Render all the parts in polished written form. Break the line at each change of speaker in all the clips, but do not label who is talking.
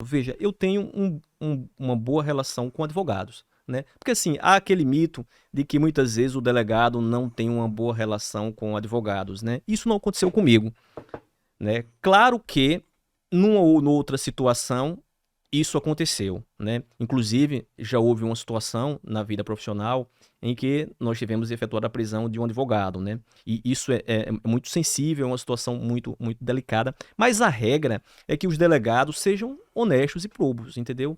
veja, eu tenho uma boa relação com advogados, né? Porque assim, há aquele mito de que muitas vezes o delegado não tem uma boa relação com advogados, né? Isso não aconteceu comigo, né? Claro que numa ou noutra situação isso aconteceu, né? Inclusive, já houve uma situação na vida profissional em que nós tivemos efetuado a prisão de um advogado, né? E isso é muito sensível, é uma situação muito delicada, mas a regra é que os delegados sejam honestos e probos, entendeu?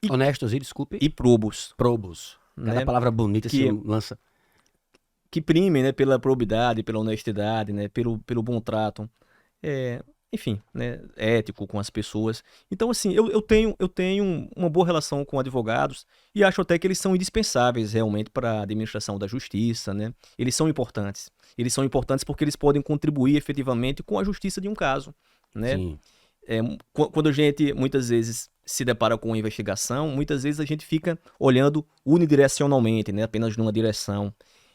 E,
Honestos e, desculpe,
e probos,
probos. Cada
né?
palavra bonita se
Que,
lança.
que primem, né, pela probidade, pela honestidade, né, pelo bom trato. É, enfim, né, ético com as pessoas. Então, assim, eu tenho uma boa relação com advogados e acho até que eles são indispensáveis realmente para a administração da justiça, né? Eles são importantes. Eles são importantes porque eles podem contribuir efetivamente com a justiça de um caso, né?
Sim.
Quando a gente muitas vezes se depara com uma investigação, muitas vezes a gente fica olhando unidirecionalmente, né? Apenas numa direção.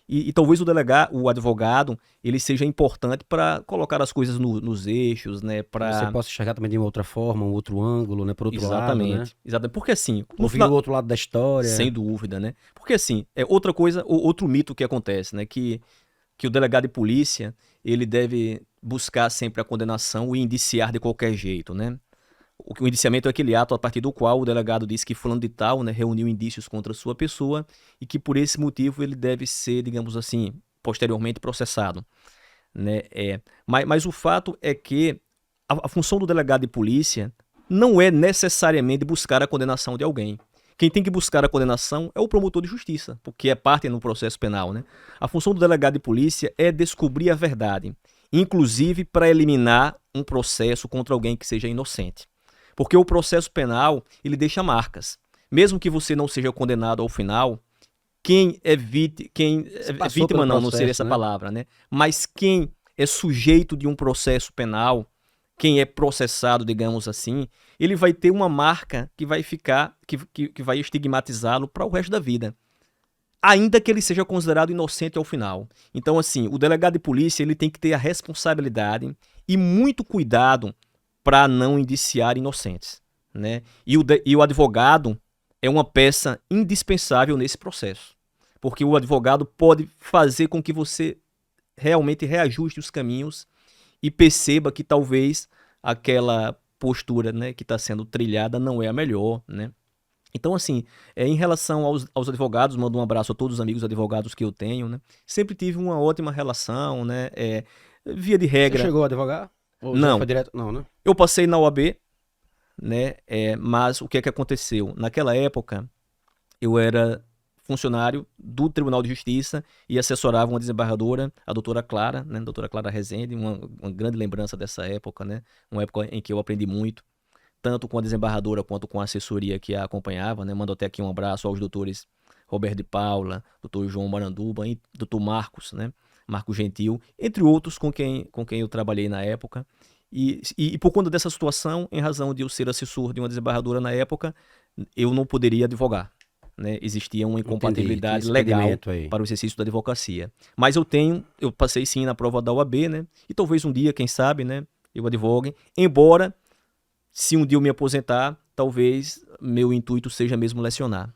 E talvez o advogado, ele seja importante para colocar as coisas nos eixos, né?
Você
Para
possa enxergar também de uma outra forma, um outro ângulo, né? Por outro lado, né?
exatamente. Porque assim, no
Ouvir o
final,
outro lado da
sem
história.
dúvida, né? Porque assim, é outra coisa, outro mito que acontece, né? Que o delegado de polícia, ele deve buscar sempre a condenação e indiciar de qualquer jeito, né? O indiciamento é aquele ato a partir do qual o delegado diz que fulano de tal, né, reuniu indícios contra sua pessoa e que por esse motivo ele deve ser, digamos assim, posteriormente processado, né? Mas o fato é que a função do delegado de polícia não é necessariamente buscar a condenação de alguém. Quem tem que buscar a condenação é o promotor de justiça, porque é parte no processo penal, né? A função do delegado de polícia é descobrir a verdade, inclusive para eliminar um processo contra alguém que seja inocente. Porque o processo penal, ele deixa marcas. Mesmo que você não seja condenado ao final, quem é vítima não, não seria essa palavra, né? Mas quem é sujeito de um processo penal, quem é processado, digamos assim, ele vai ter uma marca que vai ficar, que vai estigmatizá-lo para o resto da vida. Ainda que ele seja considerado inocente ao final. Então, assim, o delegado de polícia, ele tem que ter a responsabilidade e muito cuidado para não indiciar inocentes, né? E o advogado é uma peça indispensável nesse processo, porque o advogado pode fazer com que você realmente reajuste os caminhos e perceba que talvez aquela postura, né, que está sendo trilhada não é a melhor, né? Então, assim, em relação aos advogados, mando um abraço a todos os amigos advogados que eu tenho, né? Sempre tive uma ótima relação, né? Via de
Você
regra,
chegou a advogar? Ou já foi
não.
direto? Não, né?
Eu passei na OAB, né? Mas o que é que aconteceu? Naquela época, eu era funcionário do Tribunal de Justiça e assessorava uma desembargadora, a doutora Clara, né? Doutora Clara Rezende, uma grande lembrança dessa época, né? Uma época em que eu aprendi muito, tanto com a desembargadora quanto com a assessoria que a acompanhava, né? Mando até aqui um abraço aos doutores Roberto de Paula, doutor João Maranduba e doutor Marcos, né? Marcos Gentil, entre outros com quem eu trabalhei na época. E por conta dessa situação, em razão de eu ser assessor de uma desembargadora na época, eu não poderia advogar, né? Existia uma
Entendi. Tinha
incompatibilidade
esse
legal
impedimento aí.
para o exercício da advocacia. Mas eu passei sim na prova da OAB, né? E talvez um dia, quem sabe, né, eu advogue. Embora, se um dia eu me aposentar, talvez meu intuito seja mesmo lecionar.